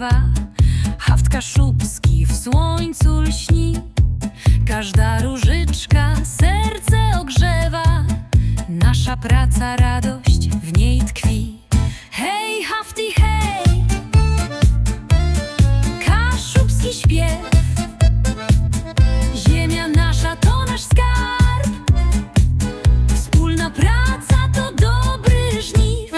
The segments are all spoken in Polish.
drzewa. Haft kaszubski w słońcu lśni, każda różyczka serce ogrzewa. Nasza praca, radość w niej tkwi. Hej, hafty, hej! Kaszubski śpiew. Ziemia nasza to nasz skarb. Wspólna praca to dobry żniw.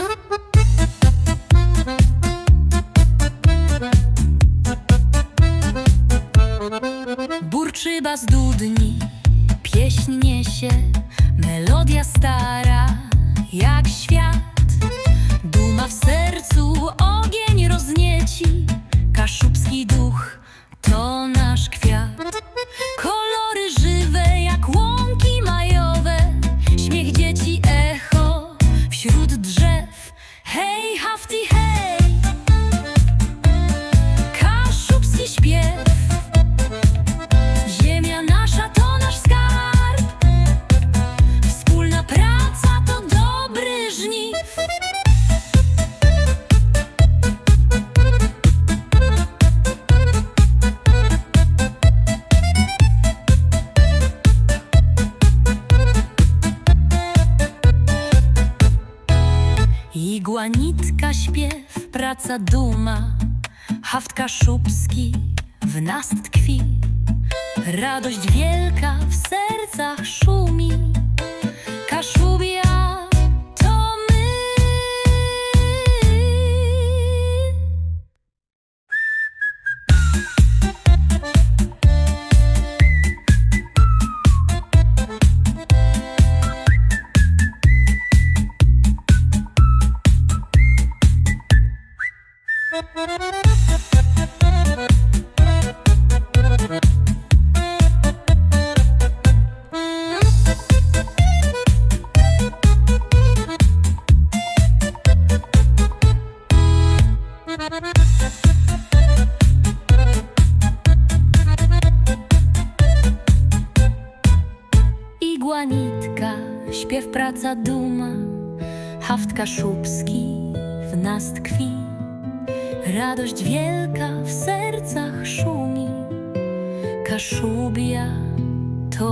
Burczy bas dudni, pieśń niesie, melodia stara jak świat. Duma w sercu ogień roznieci, kaszubski duch to nasz kwiat. Kolory żywe jak łąki majowe, śmiech dzieci echo wśród drzew. Hej, hafty, hej! Kaszubski śpiew. Ziemia nasza to nasz skarb. Wspólna praca to dobry żniw. Igła, nitka, śpiew, praca, duma. Haft kaszubski w nas tkwi. Radość wielka w sercach szumi. Kaszubia to my. Igła, nitka, śpiew, praca, duma. Haft kaszubski w nas tkwi. Radość wielka w sercach szumi. Kaszubia to